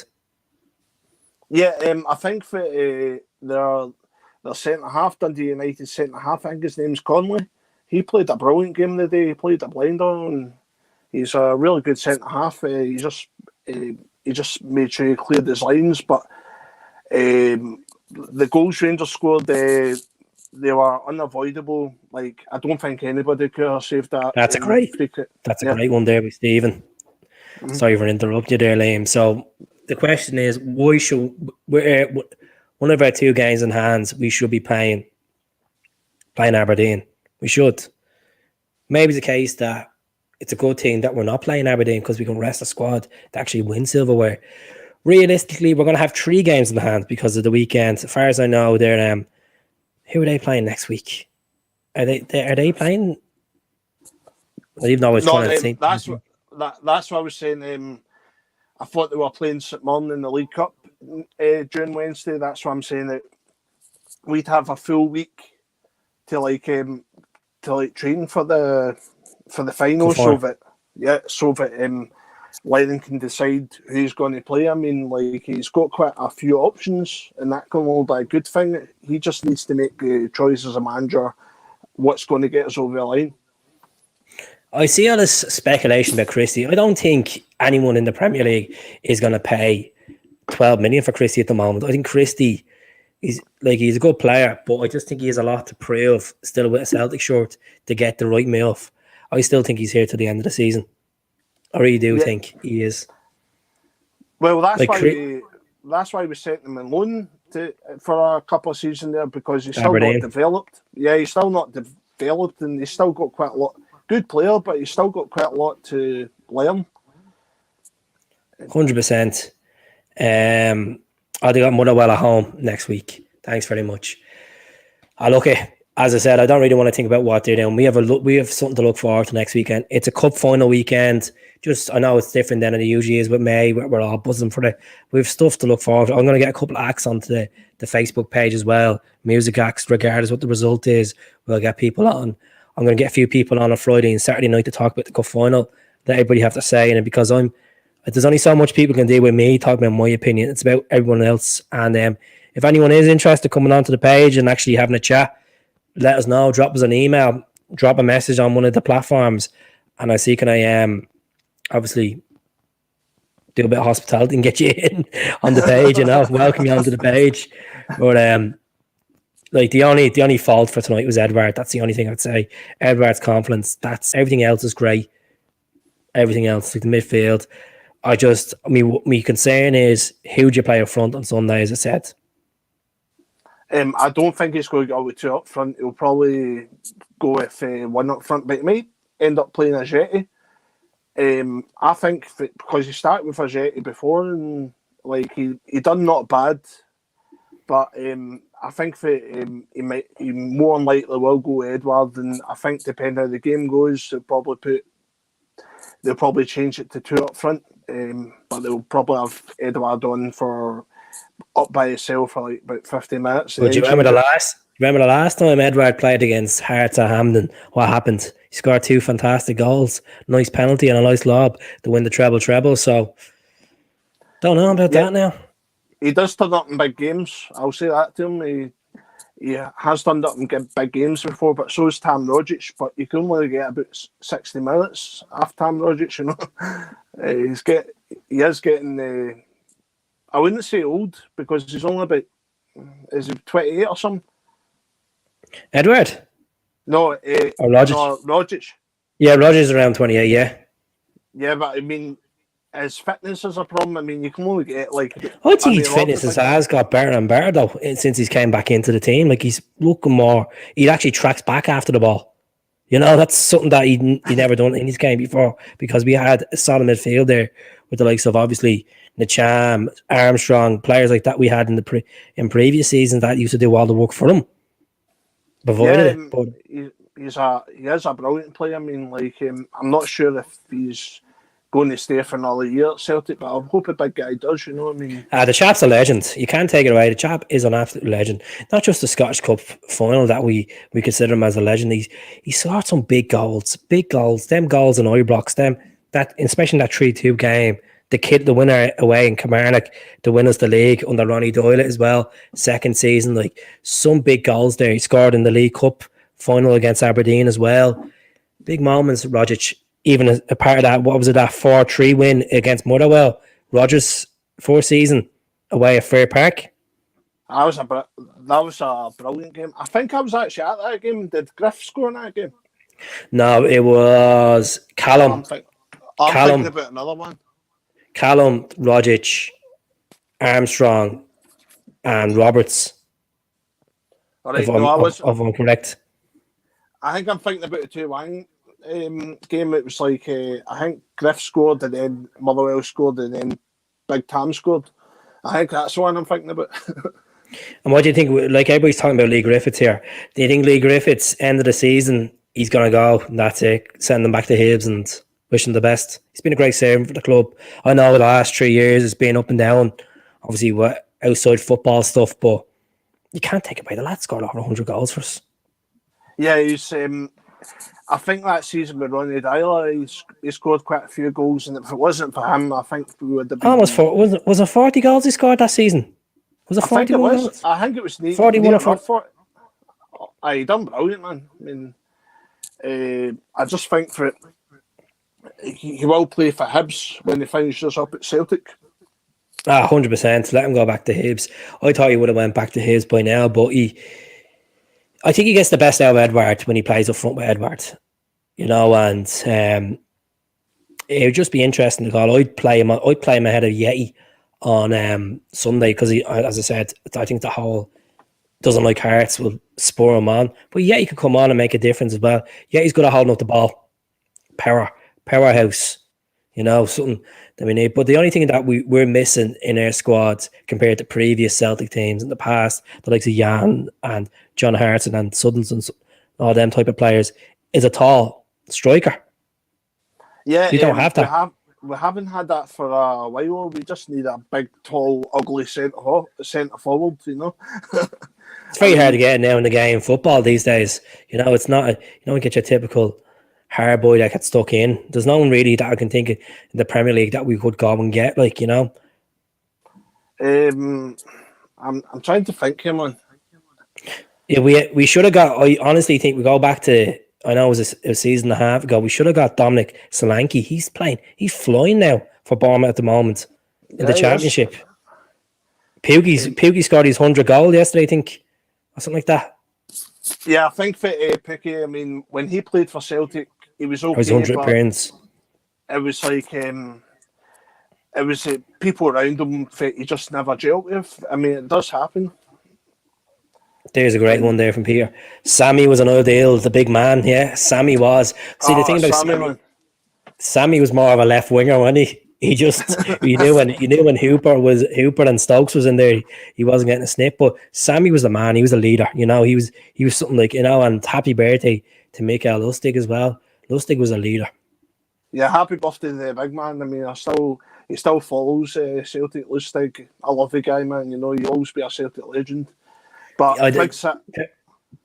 Yeah, I think for their centre half, Dundee United centre half, I think his name's Conley. He played a brilliant game today. He played a blinder, and he's a really good centre half. He just made sure he cleared his lines. But the goals Rangers scored, they were unavoidable. Like, I don't think anybody could have saved that. That's a great one there with Stephen. Mm-hmm. Sorry for interrupting you there, Liam. So the question is, why should one of our 2 games in hands, we should be playing Aberdeen? We should. Maybe it's the case that it's a good thing that we're not playing Aberdeen because we can rest the squad to actually win silverware. Realistically, we're going to have 3 games in hand because of the weekend. As far as I know, they're who are they playing next week? Are they playing? I even know I was trying to think. That's what I was saying. I thought they were playing St. Mirren in the League Cup during Wednesday. That's why I'm saying that we'd have a full week to train for the final, so that Lennon can decide who's going to play. I mean, like, he's got quite a few options, and that can all be a good thing. He just needs to make the choice as a manager what's going to get us over the line. I see all this speculation about Christie. I don't think anyone in the Premier League is going to pay 12 million for Christie at the moment. I think Christie he's a good player, but I just think he has a lot to prove still with a Celtic shirt to get the right move. I still think he's here to the end of the season. I really do think he is. Well, that's why we sent him on loan for a couple of seasons there, because he's still not developed. Yeah, he's still not developed, and he's still got quite a lot. Good player, but he's still got quite a lot to learn. 100%. I've got Motherwell at home next week. Thanks very much. As I said, I don't really want to think about what they're doing. We have something to look forward to next weekend. It's a cup final weekend. I know it's different than it usually is with May. We're all buzzing for it. We have stuff to look forward to. I'm going to get a couple of acts onto the Facebook page as well. Music acts, regardless what the result is. We'll get people on. I'm going to get a few people on Friday and Saturday night to talk about the cup final. Let everybody have to say in it, because there's only so much people can do with me talking about my opinion. It's about everyone else. And if anyone is interested coming onto the page and actually having a chat, let us know. Drop us an email. Drop a message on one of the platforms, and I see can I obviously do a bit of hospitality and get you in on the page, welcome you onto the page. But the only fault for tonight was Edward. That's the only thing I'd say. Edward's confidence. That's everything else is great. Everything else, like the midfield. My concern is, who do you play up front on Sunday, as I said? I don't think he's going to go with 2 up front. He'll probably go with 1 up front, but he might end up playing Ajer. I think because he started with Ajer before, and he done not bad, but I think he more than likely will go Edward, and I think depending how the game goes, they'll probably change it to 2 up front, but they'll probably have Edward on for up by himself for about 50 minutes. Well, do you remember the last time Edward played against Hearts at Hampden? What happened? He scored 2 fantastic goals, nice penalty and a nice lob to win the treble. So, don't know about that now. He does turn up in big games. I'll say that to him. He has turned up in big games before, but so is Tam Rogic. But you can only get about 60 minutes after Tam Rogic. He is getting. I wouldn't say old, because he's only about, is he 28 or something? Edward? No, or Rogic? No, Rogic. Yeah, Rogers around 28, yeah. Yeah, but I mean, his fitness is a problem. I mean, you can only get I think his fitness has got better and better, though, since he's came back into the team. Like, he's looking more, he actually tracks back after the ball. You know, that's something that he never done in his game before, because we had a solid midfield there with the likes of obviously Nacham, Armstrong, players like that we had in previous seasons that used to do all the work for him. Provided it, but he is a brilliant player. I mean, like, I'm not sure if he's going to stay for another year at Celtic, but I hope a big guy does. You know what I mean? the chap's a legend. You can't take it away. The chap is an absolute legend. Not just the Scottish Cup final that we consider him as a legend. He scored some big goals. Them goals in Ibrox. Especially in that 3-2 game. The winner away in Kilmarnock, the winners the league under Ronnie Doyle as well. Second season, like some big goals there. He scored in the League Cup final against Aberdeen as well. Big moments, Rogic. Even a part of that, what was it, that 4-3 win against Motherwell? Rogers' fourth season away at Fair Park. That was a brilliant game. I think I was actually at that game. Did Griff score in that game? No, it was Callum. I'm thinking about another one. Callum, Rogic, Armstrong, and Roberts. All right, if I'm correct. I think I'm thinking about the 2-1 game. It was like, I think Griff scored and then Motherwell scored and then Big Tam scored. I think that's the one I'm thinking about. And what do you think? Like, everybody's talking about Lee Griffiths here. Do you think Lee Griffiths, end of the season, he's going to go and that's it? Send him back to Hibs and wish him the best. He's been a great servant for the club. I know the last 3 years it's been up and down, obviously outside football stuff, but you can't take it away. The lad scored over 100 goals for us. Yeah, he's. I think that season with Ronnie Dyler, he scored quite a few goals, and if it wasn't for him, I think we would have been. Was it 40 goals he scored that season? Was it 41 goals? I think it was 41 or 40. He done brilliant, man. I mean, I just think he will play for Hibs when he finishes up at Celtic. 100%. Let him go back to Hibs. I thought he would have went back to Hibs by now, but I think he gets the best out of Edward when he plays up front with Edward. You know, and it would just be interesting to call. I'd play him ahead of Yeti on Sunday because, as I said, I think the whole doesn't like Hearts will spur him on. But Yeti could come on and make a difference as well. Yeti's good at holding up the ball. Powerhouse. You know, something that we need. But the only thing that we're missing in our squads compared to previous Celtic teams in the past, the likes of Jan and John Hartson and Suddens and all them type of players, is a tall striker. Yeah, you don't have that. We haven't had that for a while. We just need a big, tall, ugly centre forward, you know. It's very hard to get now in the game football these days. You know, it's not. You don't get your typical hard boy that gets stuck in. There's no one really that I can think of in the Premier League that we could go and get, like, you know. I'm trying to think here, man. Yeah, we should have got. I honestly think we go back to. I know it was a season and a half ago. We should have got Dominic Solanke. He's flying now for Bournemouth at the moment in the Championship. Pukki scored his 100 goal yesterday, I think, or something like that. Yeah, I think for Pukki, I mean, when he played for Celtic, he was okay. His 100 appearance. It was like it was people around him he just never gelled with. I mean, it does happen. There's a great one there from Peter. Sammy was another deal, the big man. Yeah, Sammy was. See, the thing about Sammy was more of a left winger, wasn't he? He just you knew when Hooper and Stokes was in there, he wasn't getting a snip. But Sammy was the man. He was a leader. You know, he was something like, you know. And happy birthday to Mikael Lustig as well. Lustig was a leader. Yeah, happy birthday to the big man. I mean, he still follows Celtic. Lustig, I love the guy, man. You know, he'll always be a Celtic legend. But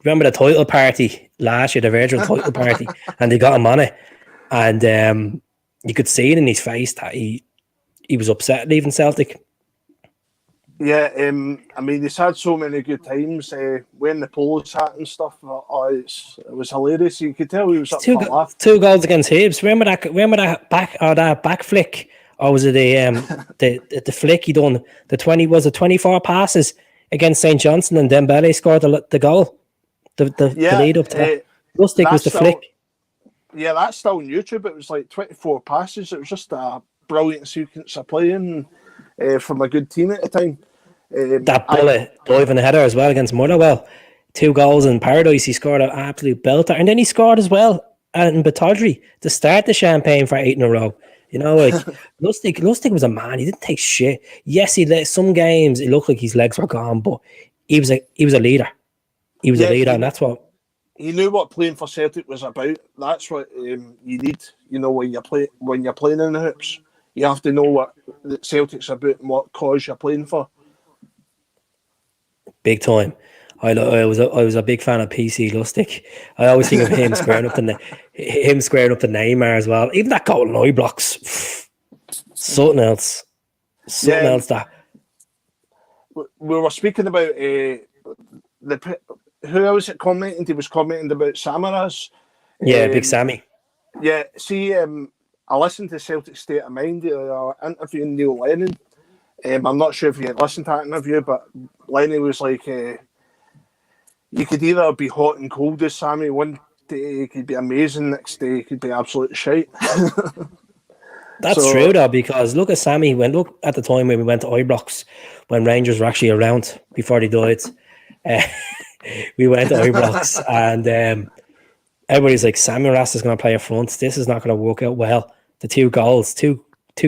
remember the title party last year, the virtual title party, and they got him on it, and you could see it in his face that he was upset leaving Celtic. Yeah, I mean, he's had so many good times wearing the Polish hat and stuff. It was hilarious. You could tell he was up for a laugh. 2 goals against Hibs. Remember that back flick, or was it the flick he done? The 24 passes against St. Johnson, and Dembele scored the goal. The lead up to that. Lustig was the flick. Yeah, that's still on YouTube. It was like 24 passes. It was just a brilliant sequence of playing from a good team at the time. That bullet diving header as well against Motherwell. 2 goals in Paradise. He scored an absolute belter. And then he scored as well in Batodry to start the champagne for 8 in a row. You know, like, Lustig was a man. He didn't take shit. Yes, he let some games, it looked like his legs were gone, but he was a leader. He was a leader, and that's what... He knew what playing for Celtic was about. That's what you need, you know, when you're playing in the hoops. You have to know what Celtic's about and what cause you're playing for. Big time. I was a big fan of PC Lustig. I always think of him squaring up the Neymar as well. Even that golden eye blocks, something else. Something else that. We were speaking about who else commenting? He was commenting about Samaras. Yeah, Big Sammy. Yeah, see, I listened to Celtic State of Mind. They were interviewing Neil Lennon. I'm not sure if you had listened to that interview, but Lennon was like, you could either be hot and cold as Sammy. One day he could be amazing, next day he could be absolute shite. That's true though, because look at Sammy. Look at the time when we went to Ibrox, when Rangers were actually around before they died. We went to Ibrox and everybody's like, Sammy Ras is going to play up front. This is not going to work out well. The 2 goals, two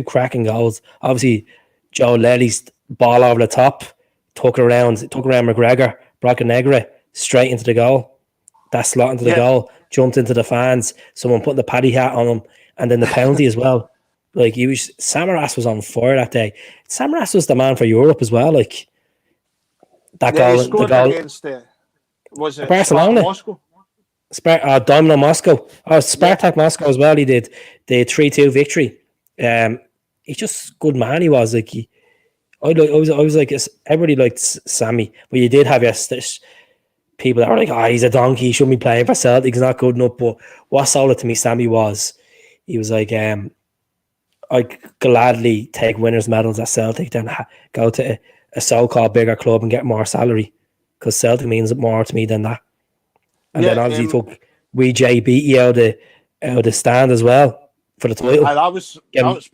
cracking goals. Obviously, Joe Lely's ball over the top, took around McGregor, Brockenegre, straight into the goal. That slot into the goal, jumped into the fans. Someone put the paddy hat on him, and then the penalty as well. Like Samaras was on fire that day. Samaras was the man for Europe as well. Like that goal, he scored against was it Barcelona, Moscow? Dynamo Moscow. Spartak Moscow as well. He did the 3-2 victory. He's just good man. He was like I was like everybody liked Sammy, but you did have your people that were like, he's a donkey. He shouldn't be playing for Celtic. He's not good enough. But what sold it to me, Sammy was, he was like, I'd gladly take winners' medals at Celtic than go to a so-called bigger club and get more salary, because Celtic means more to me than that. And then obviously took JB out of the stand as well for the title. That was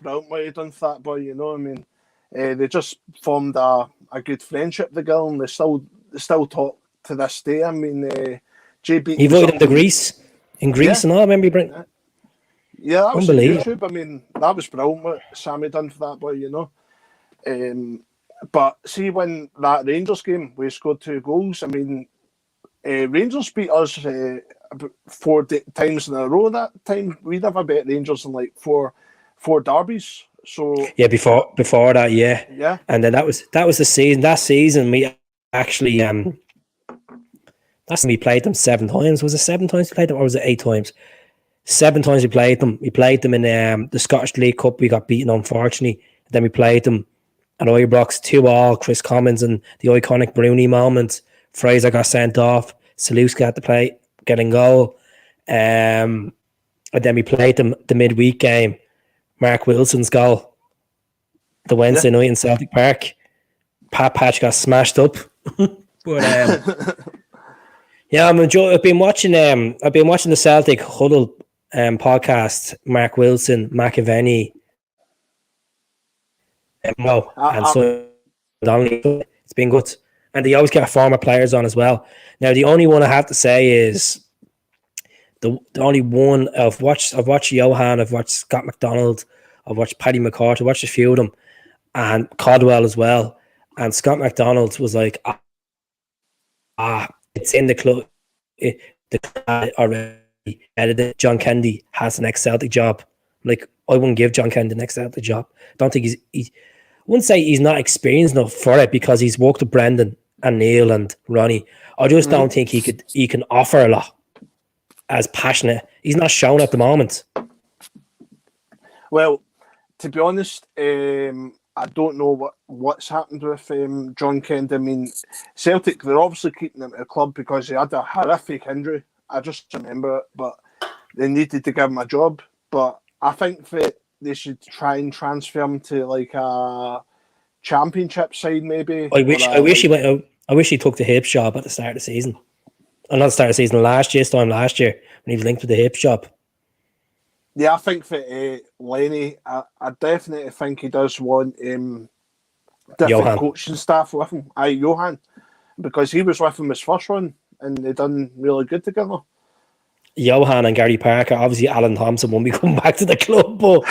brilliant what he done for that boy. You know, I mean, they just formed a good friendship. The girl, and they still talk to this day. I mean, JB. He voted him to Greece. In Greece and all, I remember you bring. Yeah, that was on YouTube. I mean, that was brilliant what Sammy done for that boy, you know. But see, when that Rangers game, we scored 2 goals. I mean, Rangers beat us about 4 times in a row that time. We never beat Rangers in like four derbies. So yeah, before that, yeah. And then that was the season. That season we actually that's when we played them 7 times. Was it 7 times we played them, or was it 8 times? 7 times we played them. We played them in the Scottish League Cup. We got beaten, unfortunately. Then we played them at Ibrox 2-2. Chris Commons and the iconic Bruni moment. Fraser got sent off. Saluska had to play, getting goal. And then we played them the midweek game. Mark Wilson's goal. The Wednesday night in Celtic Park. Pat Patch got smashed up. But yeah, I've been watching the Celtic Huddle podcast. Mark Wilson, McAvenny, and so it's been good. And they always get former players on as well. Now, the only one I have to say is the only one I've watched Johan, I've watched Scott McDonald, I've watched Paddy McCourt, I've watched a few of them, and Codwell as well. And Scott McDonald was like, it's in the club. The club already edited. John Kennedy has the next Celtic job. Like, I wouldn't give John Kennedy the next Celtic job. I don't think I wouldn't say he's not experienced enough for it, because he's worked with Brendan and Neil and Ronnie. I just don't think he can offer a lot as passionate. He's not shown at the moment. Well, to be honest, I don't know what's happened with John Kennedy. I mean, Celtic, they're obviously keeping him at the club because he had a horrific injury. I just remember it, but they needed to give him a job. But I think that they should try and transfer him to like a championship side, maybe. I wish he took the Hibs job at the start of the season. Or not the start of the season, last year when he was linked with the Hibs job. Yeah, I think that Lenny, I definitely think he does want different coaching staff with him. Johan, because he was with him his first run. and they done really good together. Johan and Gary Parker, obviously Alan Thompson won't be coming back to the club, but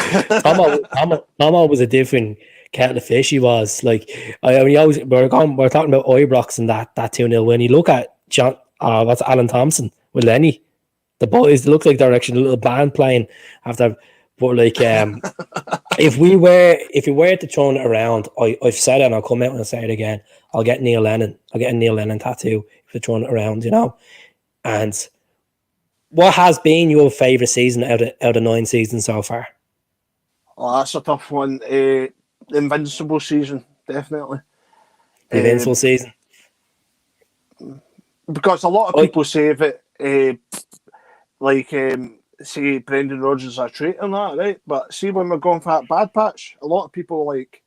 Tomo was a different kettle of fish. He was like, I mean, we're talking about Ibrox and that 2-0 win. You look at what's Alan Thompson with Lenny, the boys look like they're actually a little band playing after. But like, if we were to turn it around, I've said it and I'll come out and I'll say it again. I'll get Neil Lennon. I'll get a Neil Lennon tattoo if we turn it around, you know. And what has been your favourite season out of 9 seasons so far? Oh, that's a tough one. The Invincible season, definitely. The Invincible season. Because a lot of people say that, say Brendan Rodgers is a traitor and that, right? But see, when we're going for that bad patch, a lot of people like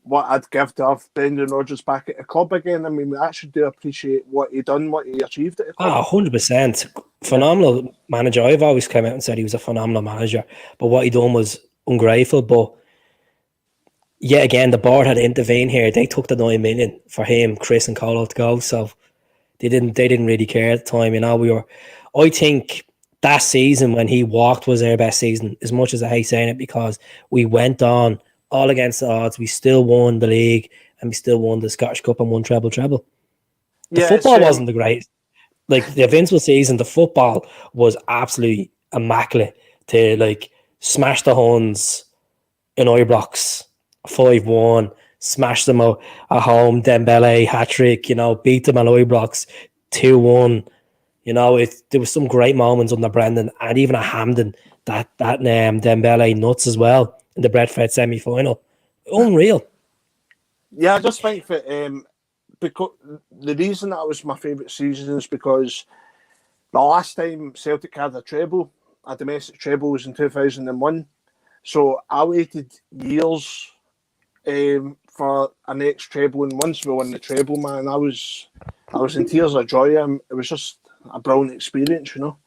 what I'd give to have Brendan Rodgers back at the club again. I mean, we actually do appreciate what he done, what he achieved at the club. 100%. Phenomenal manager. I've always come out and said he was a phenomenal manager, but what he done was ungrateful. But yet again, the board had to intervene here. They took the 9 million for him, Chris and Colo to go, so they didn't really care at the time. You know, I think that season when he walked was our best season, as much as I hate saying it, because we went on all against the odds. We still won the league and we still won the Scottish Cup and won treble. The football wasn't the greatest. Like the Invincible season, the football was absolutely immaculate. To like smash the Huns in Ibrox 5-1, smash them at home, Dembele hat-trick, you know, beat them at Ibrox 2-1. You know, there was some great moments under Brendan, and even at Hampden, that Dembele nuts as well in the Bradford semi-final. Unreal. Yeah, I just think that because the reason that was my favourite season is because the last time Celtic had a domestic treble, was in 2001. So I waited years for a next treble, and once we won the treble, man, I was in tears of joy. It was just a brilliant experience, you know.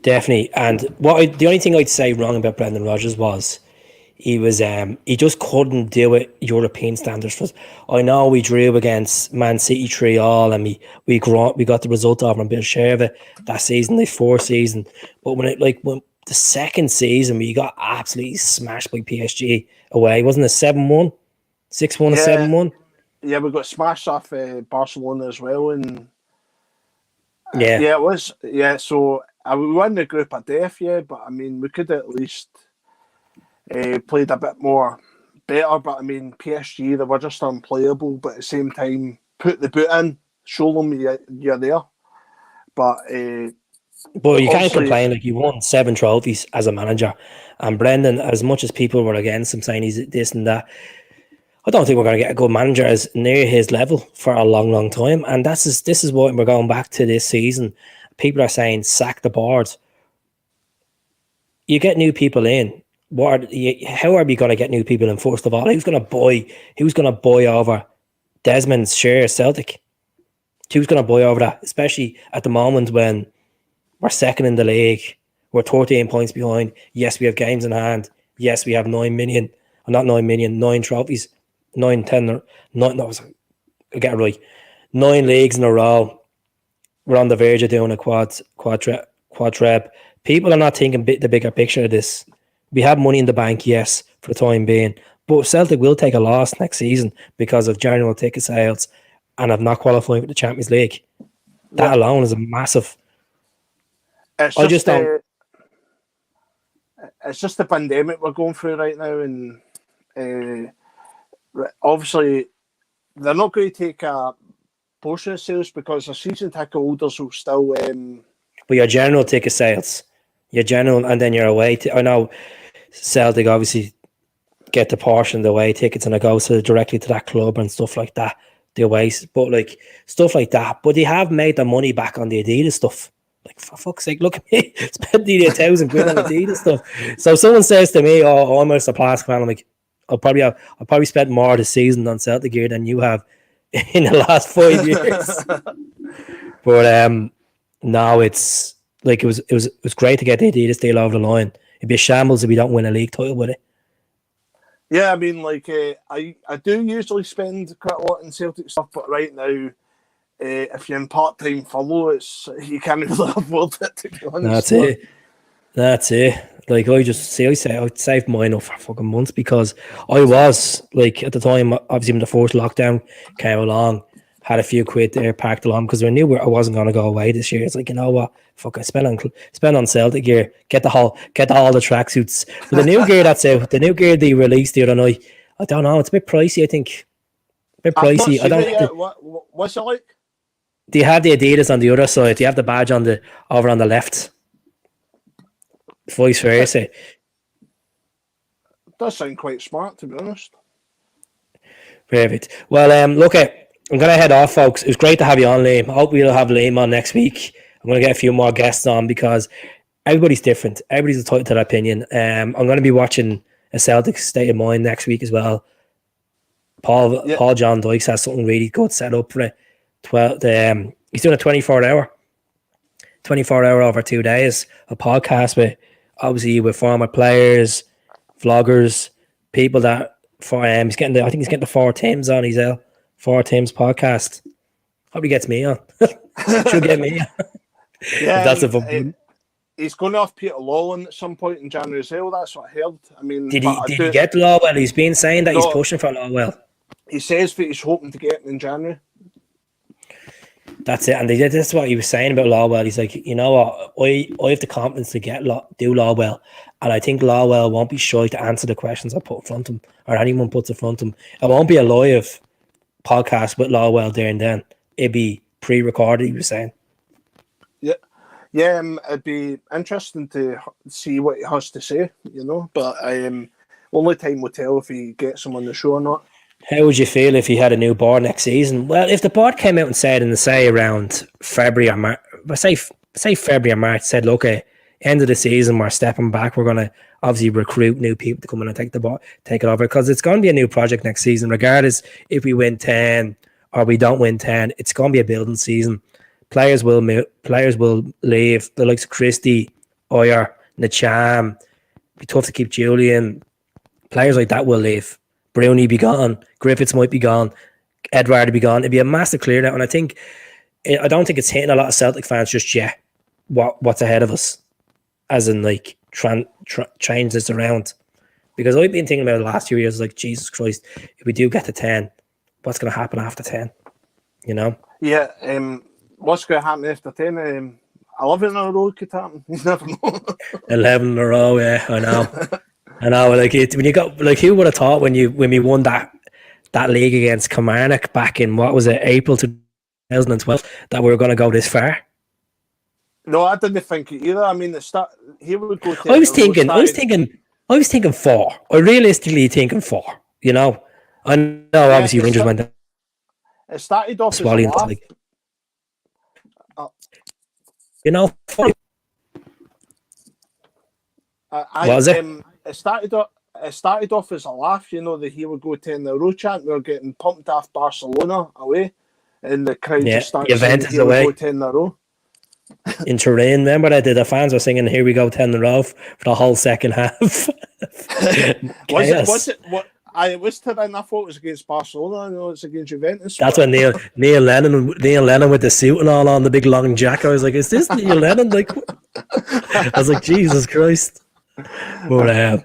Definitely. And the only thing I'd say wrong about Brendan Rodgers was he just couldn't do it European standards. For us. I know we drew against Man City 3-3 and we got the result over a bit of share of it that season, the 4th season. But when the second season we got absolutely smashed by PSG away, wasn't it 7-1? 6-1 or 7-1? Yeah, we got smashed off Barcelona as well, and yeah, it was. Yeah, so we won the group of death, but I mean, we could at least played a bit more better. But I mean, PSG, they were just unplayable. But at the same time, put the boot in, show them you're there. But you can't complain. Like, you won 7 trophies as a manager, and Brendan, as much as people were against him saying he's this and that, I don't think we're going to get a good manager as near his level for a long, long time. And this is what we're going back to this season. People are saying sack the board. You get new people in. How are we going to get new people in? First of all, who's going to buy over Desmond's share Celtic? Who's going to buy over that? Especially at the moment when we're second in the league, we're 13 points behind. Yes, we have games in hand. Yes, we have 9 trophies. 9 leagues in a row. We're on the verge of doing a quadrep. People are not thinking the bigger picture of this. We have money in the bank, yes, for the time being, but Celtic will take a loss next season because of general ticket sales and of not qualifying for the Champions League. That alone is a massive. It's just the pandemic we're going through right now, and obviously they're not going to take a portion of sales because the season ticket holders will still. But your general ticket sales, and then your away. I know Celtic obviously get the portion of the away tickets, and it goes directly to that club and stuff like that. The away, but like stuff like that. But they have made the money back on the Adidas stuff. Like, for fuck's sake, look at me, spent nearly £1,000 on Adidas stuff. So if someone says to me, "Oh, I'm a plastic fan," I'm like, I'll probably spent more this season on Celtic gear than you have in the last 5 years. But no, it's like it was great to get the Adidas deal over the line. It'd be a shambles if we don't win a league title with it. Yeah, I mean, like, I do usually spend quite a lot in Celtic stuff, but right now, if you're in part-time furlough, you can't really afford it, to be honest. That's it. Like, I saved mine up for fucking months because I was, like, at the time, obviously when the first lockdown came along, had a few quid there packed along because I knew I wasn't going to go away this year. It's like, you know what? Fuck, I spend on Celtic gear, get all the tracksuits. But the new gear that's out, the new gear they released the other night, I don't know, it's a bit pricey, I think. A bit pricey. I don't think what's it like? Do you have the Adidas on the other side? Do you have the badge over on the left? Vice versa. It does sound quite smart, to be honest. Perfect. Well, look, I'm going to head off, folks. It was great to have you on, Liam. I hope we'll have Liam on next week. I'm going to get a few more guests on because everybody's different. Everybody's entitled to their opinion. I'm going to be watching a Celtic State of Mind next week as well. Paul John Dykes has something really good set up for it. He's doing a 24-hour over 2 days, a podcast with former players, vloggers, people that he's getting I think he's getting the 4 Tims on his 4 Tims podcast. Hope he gets me on. Should get me on. Yeah, that's a he's going off Peter Lawlin at some point in January as well. That's what I heard. I mean, did he get Lawwell? He's been saying that he's pushing for Lawwell. He says that he's hoping to get him in January. That's it, and that's what he was saying about Lawwell. He's like, you know what, I have the confidence to do Lawwell, and I think Lawwell won't be shy to answer the questions I put in front of him, or anyone puts in front of him. It won't be a live podcast with Lawwell there and then. It'd be pre-recorded, he was saying. Yeah, it'd be interesting to see what he has to say, you know, but only time will tell if he gets him on the show or not. How would you feel if he had a new board next season? Well, if the board came out and said, around February or March, say February or March, said, look, end of the season, we're stepping back. We're going to obviously recruit new people to come in and take it over, because it's going to be a new project next season, regardless if we win 10 or we don't win 10. It's going to be a building season. Players will leave. The likes of Christie, Ajer, Nacham. Be tough to keep Jullian. Players like that will leave. Brownie be gone. Griffiths might be gone. Edward be gone. It'd be a massive clear now, and I don't think it's hitting a lot of Celtic fans just yet. What's ahead of us, as in like change this around, because I've been thinking about the last few years, like, Jesus Christ, if we do get to 10, what's going to happen after 10? You know? Yeah. What's going to happen after 10? 11 in a row could happen. You never know. 11 in a row, yeah, I know. I know, like, when you got, like, who would have thought when we won that league against Kilmarnock back in, what was it, April 2012, that we were going to go this far? No, I didn't think it either. I mean, he would go. I was thinking 4. I realistically thinking 4. You know, I know obviously Rangers went. It started off as a laugh. Like, you know, what was it? It started off as a laugh, you know, that he would go 10 in a row chant. We were getting pumped off Barcelona away, and the crowd just started saying he would go 10 in a row. In Turin, remember that the fans were singing "Here we go 10 in a row" for the whole second half. was it? What? I was Turin. I thought it was against Barcelona. I know it's against Juventus. That's when Neil Lennon with the suit and all on, the big long jacket. I was like, "Is this Neil Lennon?" Like, I was like, "Jesus Christ!" But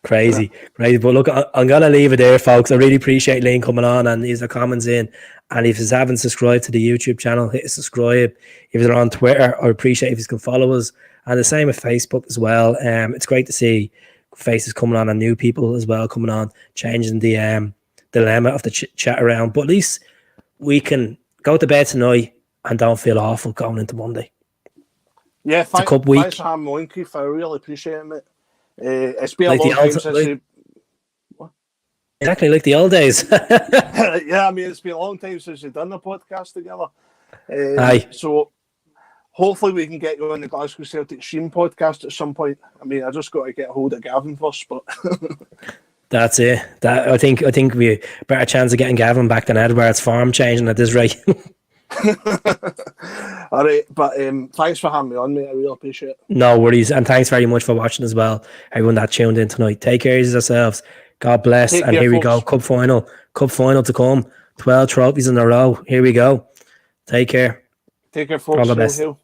crazy. But look, I'm gonna leave it there, folks. I really appreciate Lane coming on and his comments in. And if you haven't subscribed to the YouTube channel, hit subscribe. If you're on Twitter, I appreciate if you can follow us. And the same with Facebook as well. It's great to see faces coming on and new people as well coming on, changing the dilemma of the chat around. But at least we can go to bed tonight and don't feel awful going into Monday. Yeah, thanks for having me on, Keith. I really appreciate it, mate. It's been like a long time since Exactly, like the old days. Yeah, I mean, it's been a long time since we've done the podcast together. Aye. So hopefully we can get you on the Glasgow Celtic Stream podcast at some point. I mean, I just got to get hold of Gavin first, but that's it. I think we better chance of getting Gavin back than Edward's farm changing at this rate. All right, but thanks for having me on, mate. I really appreciate it. No worries, and thanks very much for watching as well. Everyone that tuned in tonight, take care of yourselves. God bless. Take And care, here we go. folks. Cup final to come. 12 trophies in a row. Here we go. Take care. Take care, All folks. the Hail, best. hail.